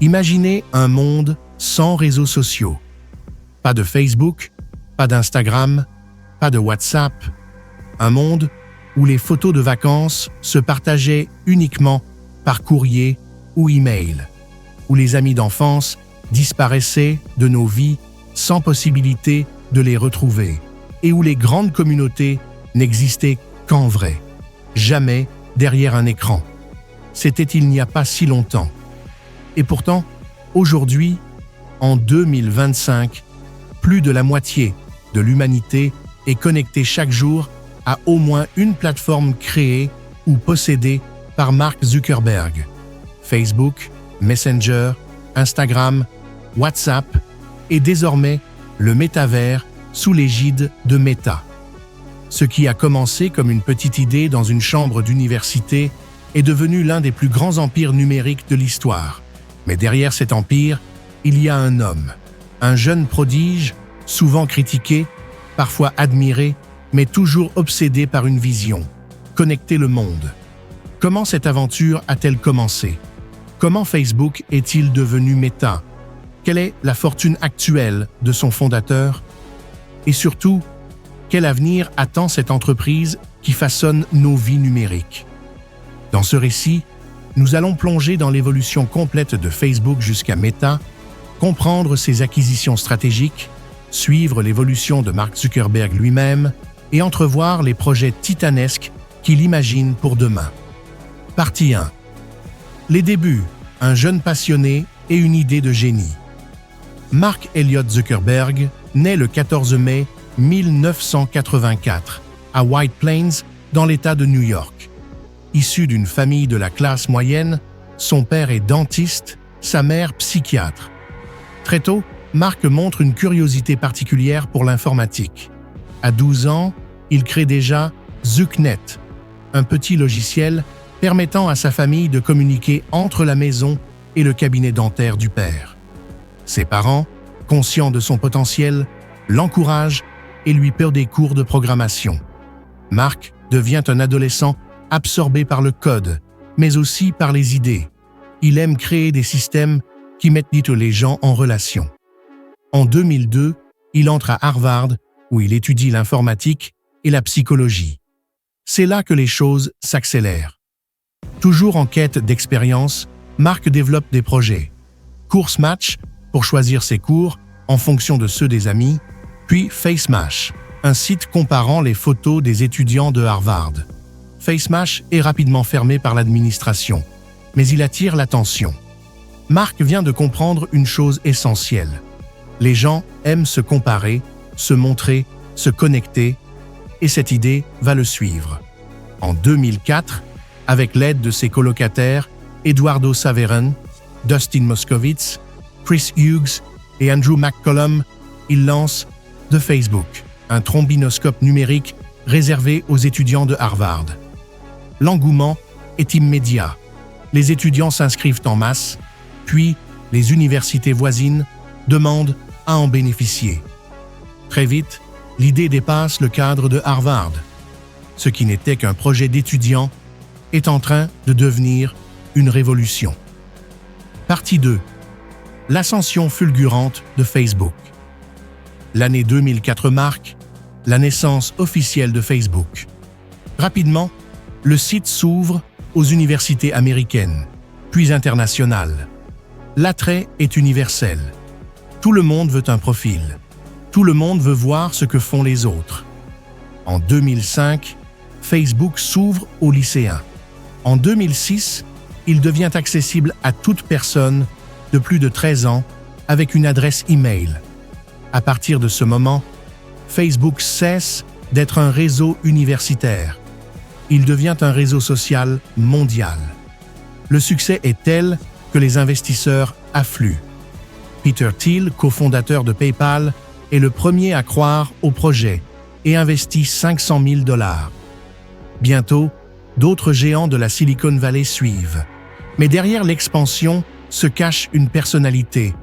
Imaginez un monde sans réseaux sociaux. Pas de Facebook, pas d'Instagram, pas de WhatsApp. Un monde où les photos de vacances se partageaient uniquement par courrier ou email, où les amis d'enfance disparaissaient de nos vies sans possibilité de les retrouver, et où les grandes communautés n'existaient qu'en vrai, jamais derrière un écran. C'était il n'y a pas si longtemps. Et pourtant, aujourd'hui, en 2025, plus de la moitié de l'humanité est connectée chaque jour à au moins une plateforme créée ou possédée par Mark Zuckerberg. Facebook, Messenger, Instagram, WhatsApp et désormais le métavers sous l'égide de Meta. Ce qui a commencé comme une petite idée dans une chambre d'université est devenu l'un des plus grands empires numériques de l'histoire. Mais derrière cet empire, il y a un homme, un jeune prodige, souvent critiqué, parfois admiré, mais toujours obsédé par une vision, connecter le monde. Comment cette aventure a-t-elle commencé? Comment Facebook est-il devenu Meta? Quelle est la fortune actuelle de son fondateur? Et surtout, quel avenir attend cette entreprise qui façonne nos vies numériques? Dans ce récit, nous allons plonger dans l'évolution complète de Facebook jusqu'à Meta, comprendre ses acquisitions stratégiques, suivre l'évolution de Mark Zuckerberg lui-même et entrevoir les projets titanesques qu'il imagine pour demain. Partie 1. Les débuts, un jeune passionné et une idée de génie. Mark Elliott Zuckerberg naît le 14 mai 1984 à White Plains, dans l'État de New York. Issu d'une famille de la classe moyenne, son père est dentiste, sa mère psychiatre. Très tôt, Mark montre une curiosité particulière pour l'informatique. À 12 ans, il crée déjà ZuckNet, un petit logiciel permettant à sa famille de communiquer entre la maison et le cabinet dentaire du père. Ses parents, conscients de son potentiel, l'encouragent et lui paient des cours de programmation. Mark devient un adolescent absorbé par le code, mais aussi par les idées. Il aime créer des systèmes qui mettent les gens en relation. En 2002, il entre à Harvard, où il étudie l'informatique et la psychologie. C'est là que les choses s'accélèrent. Toujours en quête d'expérience, Mark développe des projets. Course Match, pour choisir ses cours en fonction de ceux des amis, puis FaceMash, un site comparant les photos des étudiants de Harvard. FaceMash est rapidement fermé par l'administration, mais il attire l'attention. Mark vient de comprendre une chose essentielle. Les gens aiment se comparer, se montrer, se connecter, et cette idée va le suivre. En 2004, avec l'aide de ses colocataires Eduardo Saverin, Dustin Moskovitz, Chris Hughes et Andrew McCollum, il lance The Facebook, un trombinoscope numérique réservé aux étudiants de Harvard. L'engouement est immédiat. Les étudiants s'inscrivent en masse, puis les universités voisines demandent à en bénéficier. Très vite, l'idée dépasse le cadre de Harvard. Ce qui n'était qu'un projet d'étudiants est en train de devenir une révolution. Partie 2. L'ascension fulgurante de Facebook. L'année 2004 marque la naissance officielle de Facebook. Rapidement, le site s'ouvre aux universités américaines, puis internationales. L'attrait est universel. Tout le monde veut un profil. Tout le monde veut voir ce que font les autres. En 2005, Facebook s'ouvre aux lycéens. En 2006, il devient accessible à toute personne de plus de 13 ans avec une adresse e-mail. À partir de ce moment, Facebook cesse d'être un réseau universitaire. Il devient un réseau social mondial. Le succès est tel que les investisseurs affluent. Peter Thiel, cofondateur de PayPal, est le premier à croire au projet et investit $500 000. Bientôt, d'autres géants de la Silicon Valley suivent. Mais derrière l'expansion se cache une personnalité,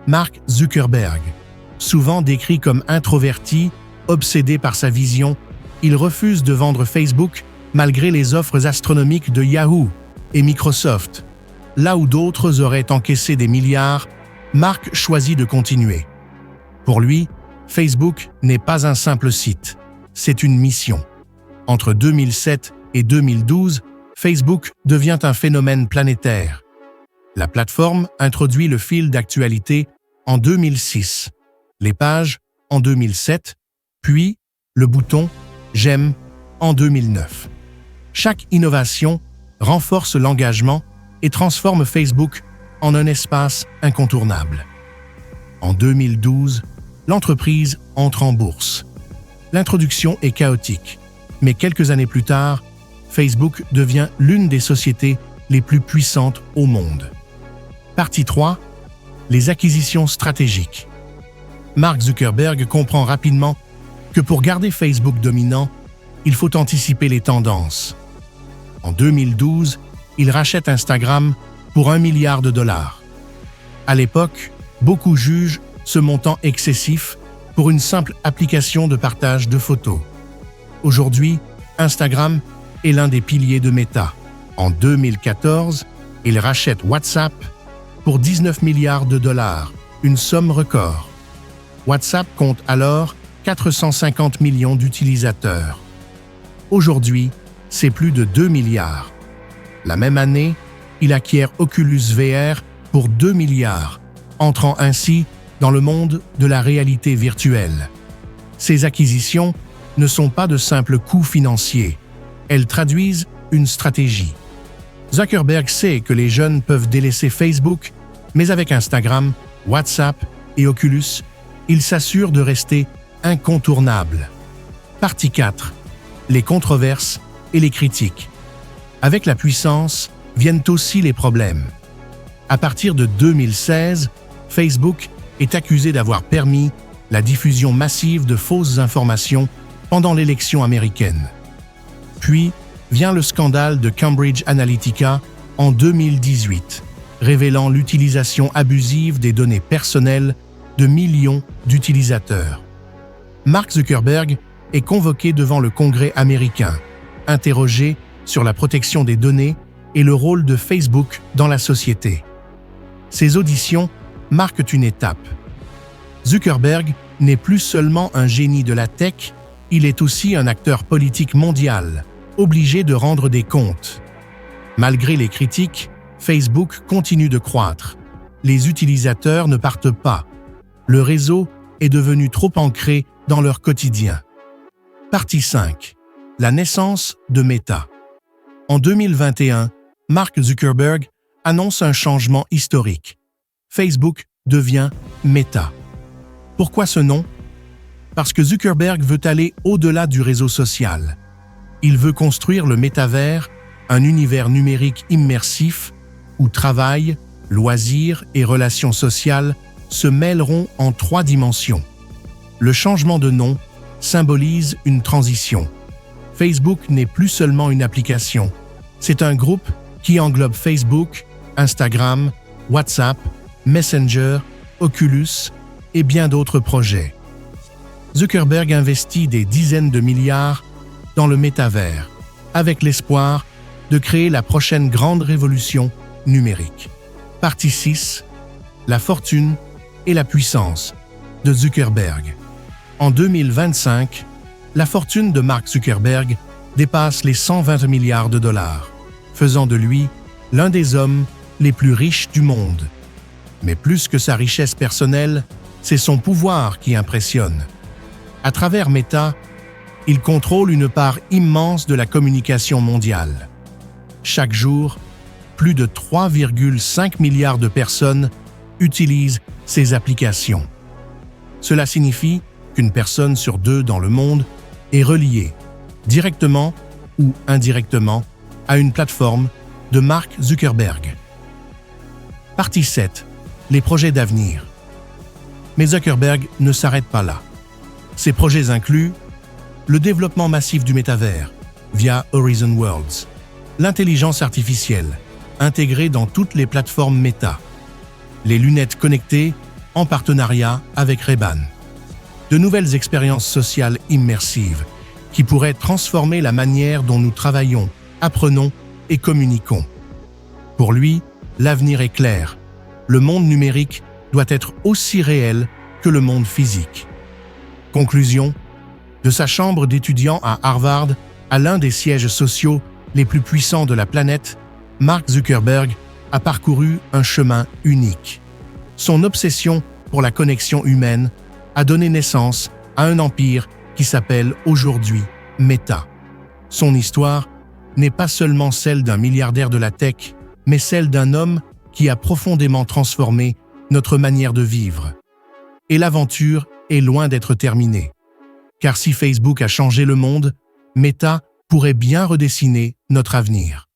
Mark Zuckerberg. Souvent décrit comme introverti, obsédé par sa vision, il refuse de vendre Facebook malgré les offres astronomiques de Yahoo et Microsoft. là où d'autres auraient encaissé des milliards, Mark choisit de continuer. Pour lui, Facebook n'est pas un simple site, c'est une mission. Entre 2007 et 2012, Facebook devient un phénomène planétaire. La plateforme introduit le fil d'actualité en 2006, les pages en 2007, puis le bouton « J'aime » en 2009. Chaque innovation renforce l'engagement et transforme Facebook en un espace incontournable. En 2012, l'entreprise entre en bourse. L'introduction est chaotique, mais quelques années plus tard, Facebook devient l'une des sociétés les plus puissantes au monde. Partie 3. Les acquisitions stratégiques. Mark Zuckerberg comprend rapidement que pour garder Facebook dominant, il faut anticiper les tendances. En 2012, il rachète Instagram pour $1 milliard. À l'époque, beaucoup jugent ce montant excessif pour une simple application de partage de photos. Aujourd'hui, Instagram est l'un des piliers de Meta. En 2014, il rachète WhatsApp pour $19 milliards, une somme record. WhatsApp compte alors 450 millions d'utilisateurs. Aujourd'hui, c'est plus de 2 milliards. La même année, il acquiert Oculus VR pour 2 milliards, entrant ainsi dans le monde de la réalité virtuelle. Ces acquisitions ne sont pas de simples coûts financiers, elles traduisent une stratégie. Zuckerberg sait que les jeunes peuvent délaisser Facebook, mais avec Instagram, WhatsApp et Oculus, il s'assure de rester incontournable. Partie 4. Les controverses et les critiques. Avec la puissance viennent aussi les problèmes. À partir de 2016, Facebook est accusé d'avoir permis la diffusion massive de fausses informations pendant l'élection américaine. Puis vient le scandale de Cambridge Analytica en 2018, révélant l'utilisation abusive des données personnelles de millions d'utilisateurs. Mark Zuckerberg est convoqué devant le Congrès américain, interrogé sur la protection des données et le rôle de Facebook dans la société. Ces auditions marquent une étape. Zuckerberg n'est plus seulement un génie de la tech, il est aussi un acteur politique mondial, obligé de rendre des comptes. Malgré les critiques, Facebook continue de croître. Les utilisateurs ne partent pas. Le réseau est devenu trop ancré dans leur quotidien. Partie 5. La naissance de Meta. En 2021, Mark Zuckerberg annonce un changement historique. Facebook devient Meta. Pourquoi ce nom? Parce que Zuckerberg veut aller au-delà du réseau social. Il veut construire le métavers, un univers numérique immersif où travail, loisirs et relations sociales se mêleront en 3 dimensions. Le changement de nom symbolise une transition. Facebook n'est plus seulement une application, c'est un groupe qui englobe Facebook, Instagram, WhatsApp, Messenger, Oculus et bien d'autres projets. Zuckerberg investit des dizaines de milliards dans le métavers, avec l'espoir de créer la prochaine grande révolution numérique. Partie 6. La fortune et la puissance de Zuckerberg. En 2025, la fortune de Mark Zuckerberg dépasse les 120 milliards de dollars, faisant de lui l'un des hommes les plus riches du monde. Mais plus que sa richesse personnelle, c'est son pouvoir qui impressionne. À travers Meta, il contrôle une part immense de la communication mondiale. Chaque jour, plus de 3,5 milliards de personnes utilisent ces applications. Cela signifie qu'une personne sur 2 dans le monde est reliée, directement ou indirectement, à une plateforme de Mark Zuckerberg. Partie 7. Les projets d'avenir. Mais Zuckerberg ne s'arrête pas là. Ses projets incluent le développement massif du métavers via Horizon Worlds, l'intelligence artificielle intégrée dans toutes les plateformes Meta, les lunettes connectées en partenariat avec Ray-Ban, de nouvelles expériences sociales immersives qui pourraient transformer la manière dont nous travaillons, apprenons et communiquons. Pour lui, l'avenir est clair. Le monde numérique doit être aussi réel que le monde physique. Conclusion, de sa chambre d'étudiant à Harvard à l'un des sièges sociaux les plus puissants de la planète, Mark Zuckerberg a parcouru un chemin unique. Son obsession pour la connexion humaine a donné naissance à un empire qui s'appelle aujourd'hui Meta. Son histoire n'est pas seulement celle d'un milliardaire de la tech, mais celle d'un homme qui a profondément transformé notre manière de vivre. Et l'aventure est loin d'être terminée. Car si Facebook a changé le monde, Meta pourrait bien redessiner notre avenir.